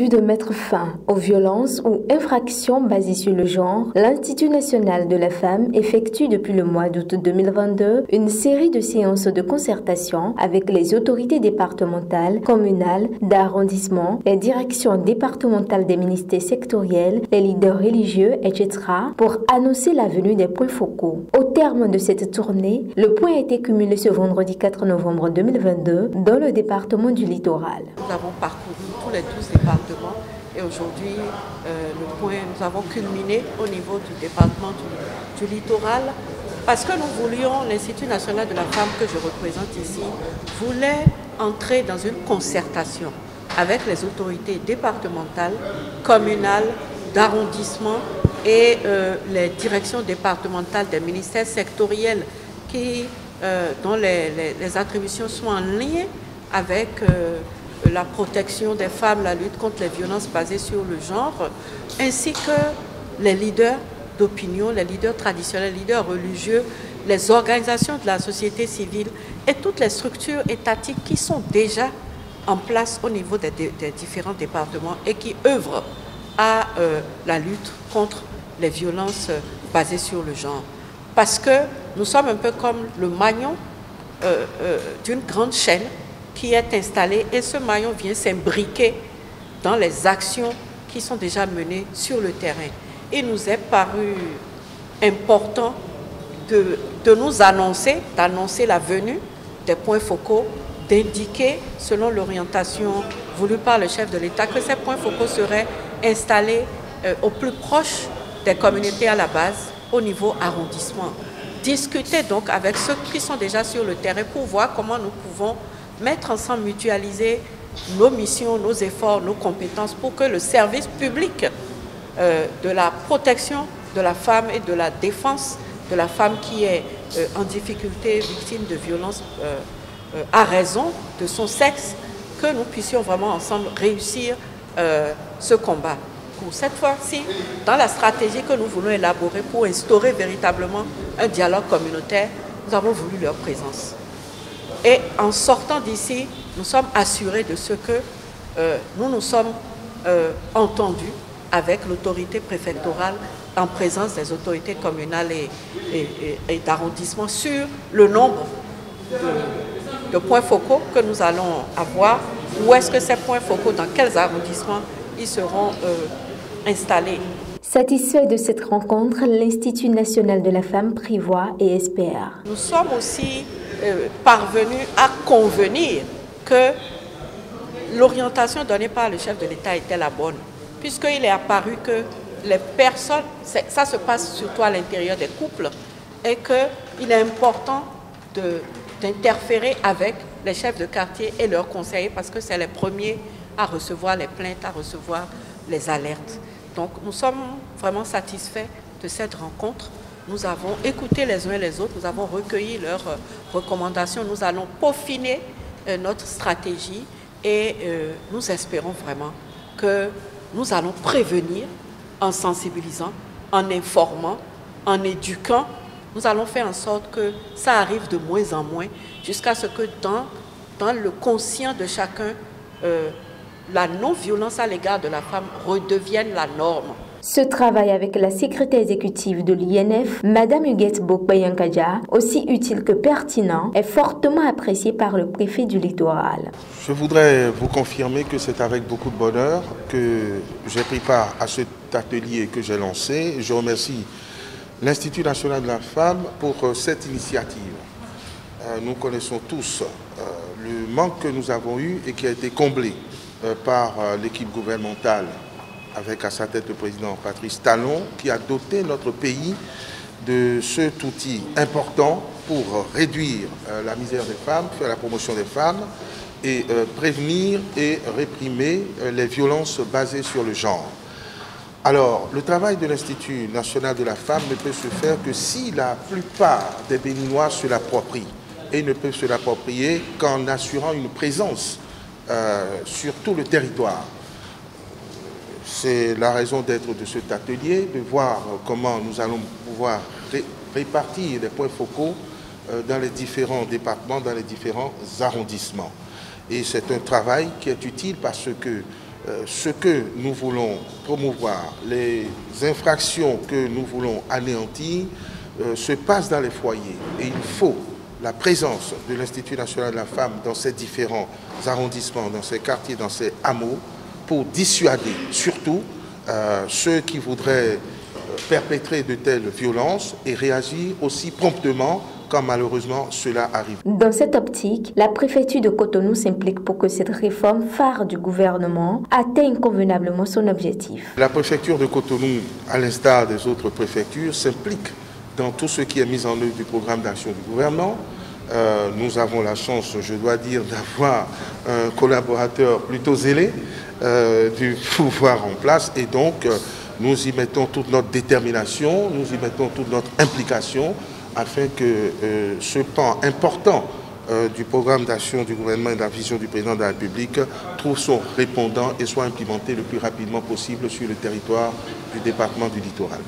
but de mettre fin aux violences ou infractions basées sur le genre, l'Institut national de la femme effectue depuis le mois d'août 2022 une série de séances de concertation avec les autorités départementales, communales, d'arrondissement, les directions départementales des ministères sectoriels, les leaders religieux, etc. pour annoncer la venue des points focaux. Au terme de cette tournée, le point a été cumulé ce vendredi 4 novembre 2022 dans le département du Littoral. Nous avons parcouru tous les 12 départements et aujourd'hui, nous avons culminé au niveau du département du Littoral parce que nous voulions, l'Institut national de la femme que je représente ici, voulait entrer dans une concertation avec les autorités départementales, communales, d'arrondissement et les directions départementales des ministères sectoriels dont les attributions sont en lien avec la protection des femmes, la lutte contre les violences basées sur le genre, ainsi que les leaders d'opinion, les leaders traditionnels, les leaders religieux, les organisations de la société civile et toutes les structures étatiques qui sont déjà en place au niveau des différents départements et qui œuvrent à la lutte contre les violences basées sur le genre. Parce que nous sommes un peu comme le maillon d'une grande chaîne qui est installée et ce maillon vient s'imbriquer dans les actions qui sont déjà menées sur le terrain. Il nous est paru important de nous annoncer, d'annoncer la venue des points focaux, d'indiquer, selon l'orientation voulue par le chef de l'État, que ces points focaux seraient installés au plus proche des communautés à la base, au niveau arrondissement. Discuter donc avec ceux qui sont déjà sur le terrain pour voir comment nous pouvons mettre ensemble, mutualiser nos missions, nos efforts, nos compétences pour que le service public de la protection de la femme et de la défense de la femme qui est en difficulté, victime de violences à raison de son sexe, que nous puissions vraiment ensemble réussir ce combat. Pour cette fois-ci, dans la stratégie que nous voulons élaborer pour instaurer véritablement un dialogue communautaire, nous avons voulu leur présence. Et en sortant d'ici, nous sommes assurés de ce que nous nous sommes entendus avec l'autorité préfectorale en présence des autorités communales et d'arrondissement sur le nombre de points focaux que nous allons avoir. Où est-ce que ces points focaux, dans quels arrondissements ils seront installés. Satisfait de cette rencontre, l'Institut national de la femme prévoit et espère. Nous sommes aussi parvenus à convenir que l'orientation donnée par le chef de l'État était la bonne, puisqu'il est apparu que les personnes, ça se passe surtout à l'intérieur des couples, et qu'il est important d'interférer avec les chefs de quartier et leurs conseillers, parce que c'est les premiers à recevoir les plaintes, à recevoir les alertes. Donc nous sommes vraiment satisfaits de cette rencontre. Nous avons écouté les uns et les autres, nous avons recueilli leurs recommandations, nous allons peaufiner notre stratégie et nous espérons vraiment que nous allons prévenir en sensibilisant, en informant, en éduquant. Nous allons faire en sorte que ça arrive de moins en moins jusqu'à ce que dans le conscient de chacun, la non-violence à l'égard de la femme redevienne la norme. Ce travail avec la secrétaire exécutive de l'INF, Mme Huguette Bokbayankadja, aussi utile que pertinent, est fortement apprécié par le préfet du Littoral. Je voudrais vous confirmer que c'est avec beaucoup de bonheur que j'ai pris part à cet atelier que j'ai lancé. Je remercie l'Institut national de la femme pour cette initiative. Nous connaissons tous le manque que nous avons eu et qui a été comblé par l'équipe gouvernementale avec à sa tête le président Patrice Talon, qui a doté notre pays de cet outil important pour réduire la misère des femmes, faire la promotion des femmes et prévenir et réprimer les violences basées sur le genre. Alors, le travail de l'Institut national de la femme ne peut se faire que si la plupart des Béninois se l'approprient. Et ils ne peuvent se l'approprier qu'en assurant une présence sur tout le territoire. C'est la raison d'être de cet atelier, de voir comment nous allons pouvoir répartir les points focaux dans les différents départements, dans les différents arrondissements. Et c'est un travail qui est utile parce que ce que nous voulons promouvoir, les infractions que nous voulons anéantir, se passe dans les foyers. Et il faut la présence de l'Institut national de la femme dans ces différents arrondissements, dans ces quartiers, dans ces hameaux, pour dissuader surtout ceux qui voudraient perpétrer de telles violences et réagir aussi promptement quand malheureusement cela arrive. Dans cette optique, la préfecture de Cotonou s'implique pour que cette réforme phare du gouvernement atteigne convenablement son objectif. La préfecture de Cotonou, à l'instar des autres préfectures, s'implique dans tout ce qui est mis en œuvre du programme d'action du gouvernement. Nous avons la chance, je dois dire, d'avoir un collaborateur plutôt zélé du pouvoir en place et donc nous y mettons toute notre détermination, nous y mettons toute notre implication afin que ce pan important du programme d'action du gouvernement et de la vision du président de la République trouve son répondant et soit implémenté le plus rapidement possible sur le territoire du département du littoral.